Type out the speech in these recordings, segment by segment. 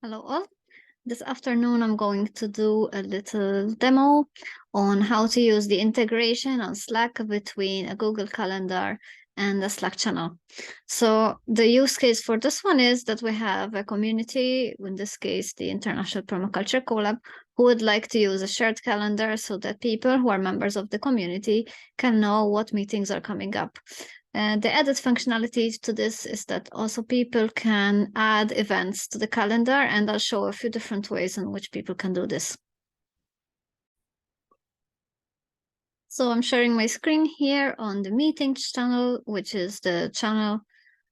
Hello all. This afternoon I'm going to do a little demo on how to use the integration on Slack between a Google Calendar and a Slack channel. So the use case for this one is that we have a community, in this case the International Permaculture Collab, who would like to use a shared calendar so that people who are members of the community can know what meetings are coming up. The added functionality to this is that also people can add events to the calendar, and I'll show a few different ways in which people can do this. So I'm sharing my screen here on the meetings channel, which is the channel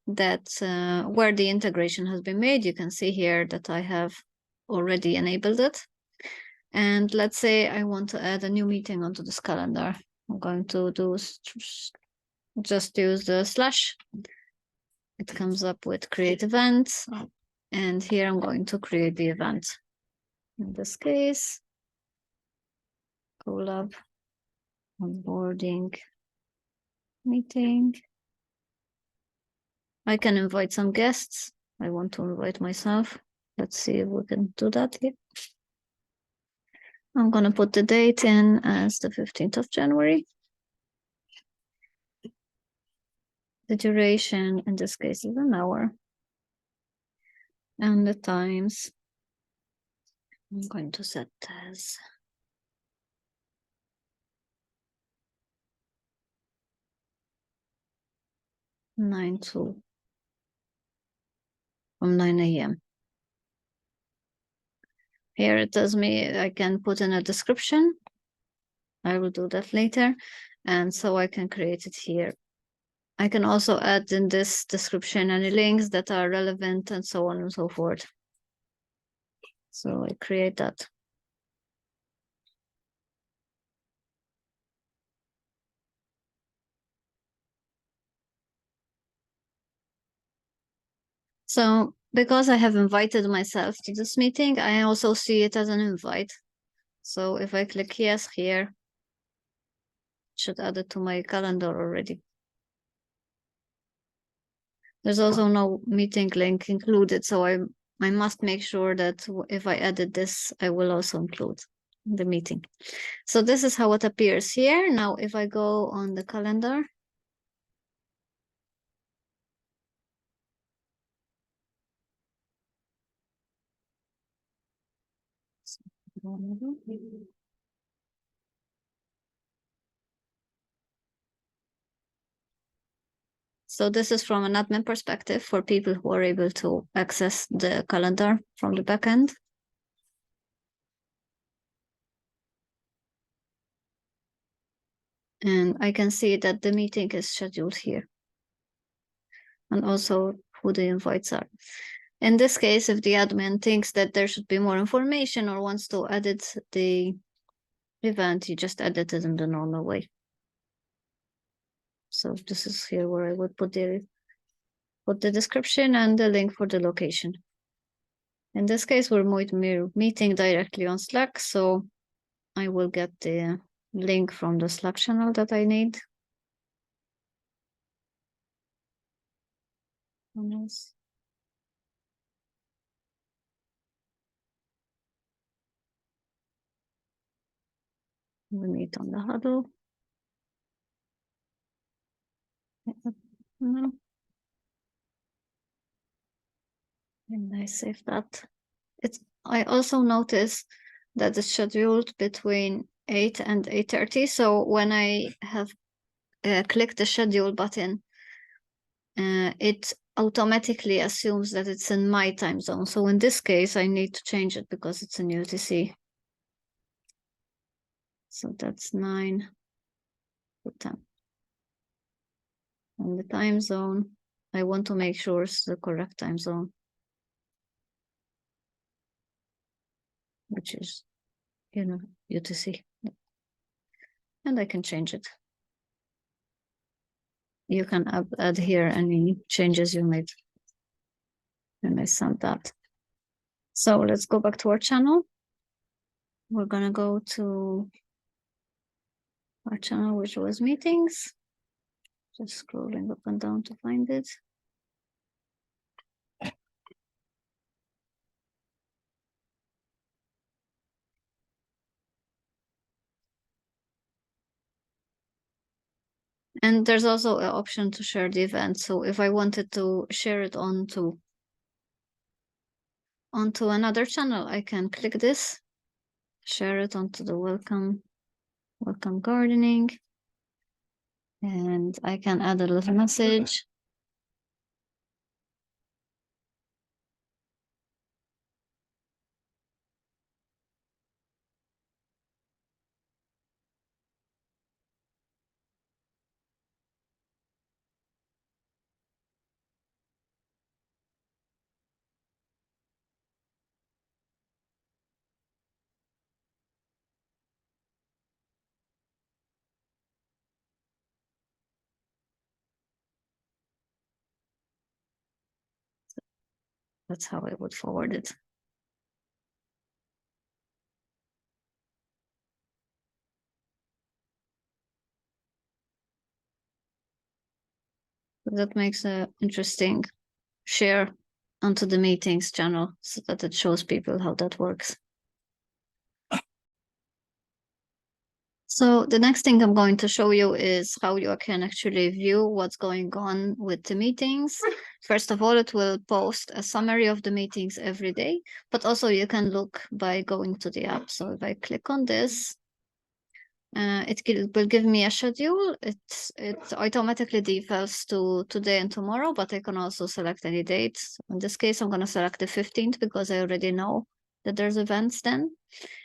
that where the integration has been made. You can see here that I have already enabled it. And let's say I want to add a new meeting onto this calendar. I'm going to do just use the slash. It comes up with create events. And here I'm going to create the event. In this case, collab, onboarding, meeting. I can invite some guests. I want to invite myself. Let's see if we can do that here. I'm going to put the date in as the 15th of January. The duration in this case is an hour. And the times, I'm going to set as 9 to from 9 a.m. Here it tells me I can put in a description. I will do that later. And so I can create it here. I can also add in this description any links that are relevant and so on and so forth. So I create that. So because I have invited myself to this meeting, I also see it as an invite. So if I click yes here, it should add it to my calendar already. There's also no meeting link included, so I must make sure that if I edit this, I will also include the meeting. So this is how it appears here. Now, if I go on the calendar, so this is from an admin perspective for people who are able to access the calendar from the backend. And I can see that the meeting is scheduled here. And also who the invites are. In this case, if the admin thinks that there should be more information or wants to edit the event, you just edit it in the normal way. So this is here where I would put the description and the link for the location. In this case, we're meeting directly on Slack, so I will get the link from the Slack channel that I need. Nice. We meet on the huddle. And I save that. I also notice that it's scheduled between 8 and 8:30. So when I have clicked the schedule button, it automatically assumes that it's in my time zone. So in this case, I need to change it because it's in UTC. So that's 9 to 10. And the time zone, I want to make sure it's the correct time zone, which is, UTC. And I can change it. You can add here any changes you made. And I sent that. So let's go back to our channel. We're gonna go to our channel, which was meetings. Just scrolling up and down to find it. And there's also an option to share the event. So if I wanted to share it onto another channel, I can click this, share it onto the welcome gardening, and I can add a little message. That's how I would forward it. That makes a interesting share onto the meetings channel so that it shows people how that works. So the next thing I'm going to show you is how you can actually view what's going on with the meetings. First of all, it will post a summary of the meetings every day, but also you can look by going to the app. So if I click on this, it will give me a schedule. It automatically defaults to today and tomorrow, but I can also select any date. In this case, I'm going to select the 15th because I already know that there's events then.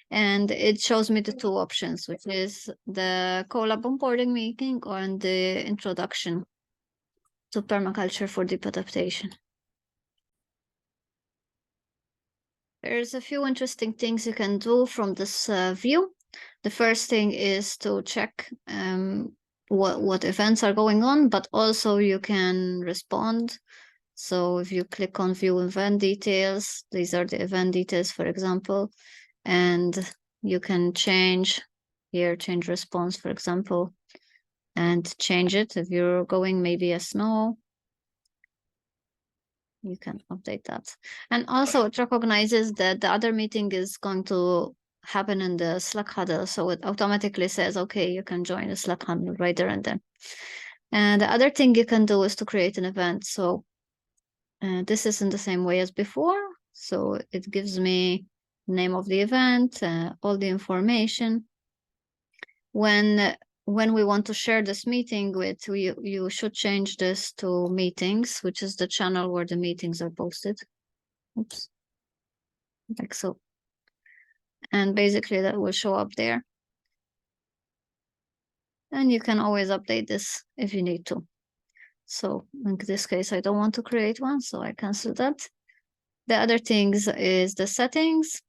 And it shows me the two options, which is the collab onboarding meeting or the introduction to permaculture for deep adaptation. There's a few interesting things you can do from this view. The first thing is to check what events are going on, but also you can respond. So if you click on view event details, these are the event details, for example, and you can change response, for example, and change it. If you're going maybe a snow, you can update that. And also it recognizes that the other meeting is going to happen in the Slack huddle. So it automatically says, okay, you can join the Slack huddle right there and then. And the other thing you can do is to create an event. So this is in the same way as before. So it gives me name of the event, all the information. When we want to share this meeting with you should change this to meetings, which is the channel where the meetings are posted. Oops. Like so. And basically that will show up there. And you can always update this if you need to. So in this case, I don't want to create one, so I cancel that. The other things is the settings.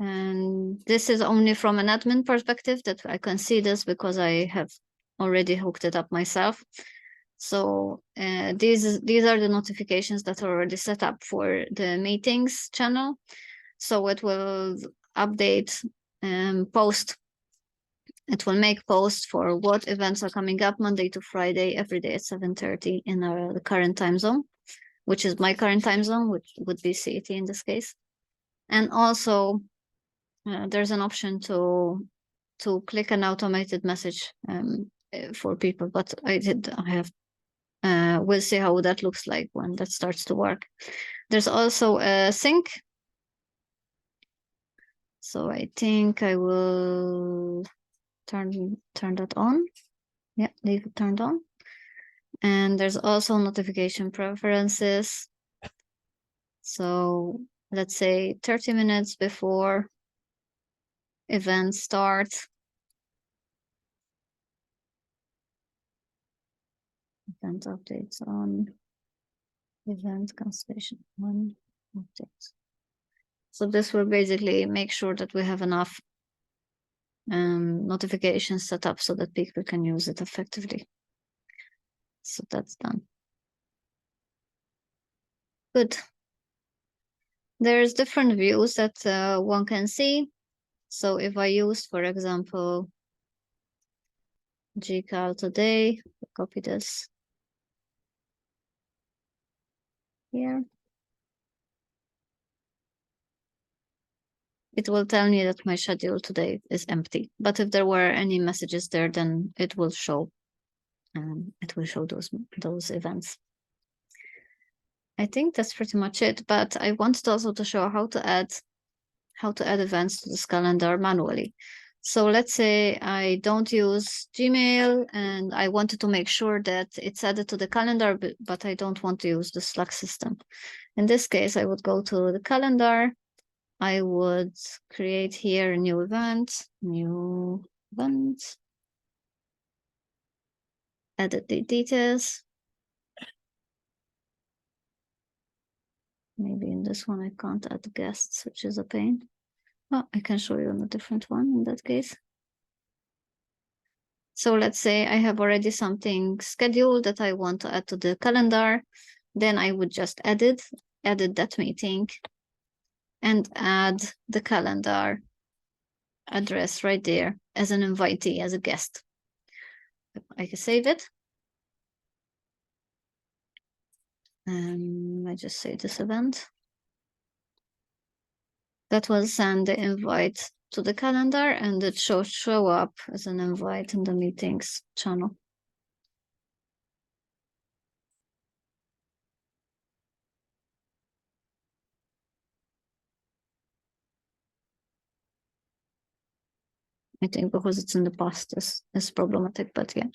And this is only from an admin perspective that I can see this because I have already hooked it up myself. So these are the notifications that are already set up for the meetings channel. So it will update and post. It will make posts for what events are coming up Monday to Friday, every day at 7:30 in the current time zone, which is my current time zone, which would be CET in this case. And also there's an option to click an automated message for people, but I have we'll see how that looks like when that starts to work. There's also a sync. So I think I will turn that on. Yeah, leave it turned on. And there's also notification preferences. So let's say 30 minutes before event starts. Event updates on event cancellation on updates. So this will basically make sure that we have enough notifications set up so that people can use it effectively. So that's done. Good. There's different views that one can see. So if I use, for example, gcal today, copy this here. it will tell me that my schedule today is empty. But if there were any messages there, then it will show those events. I think that's pretty much it, but I wanted also to show how to add events to this calendar manually. So let's say I don't use Gmail and I wanted to make sure that it's added to the calendar, but I don't want to use the Slack system. In this case, I would go to the calendar. I would create here a new event, edit the details. Maybe in this one I can't add guests, which is a pain. Oh, I can show you on a different one in that case. So let's say I have already something scheduled that I want to add to the calendar. Then I would just edit that meeting and add the calendar address right there as an invitee, as a guest. I can save it. I just save this event. That will send the invite to the calendar and it show up as an invite in the meetings channel. I think because it's in the past is problematic, but yeah,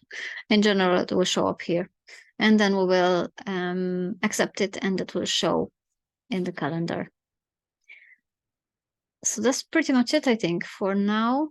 in general, it will show up here. And then we will accept it and it will show in the calendar. So that's pretty much it, I think, for now.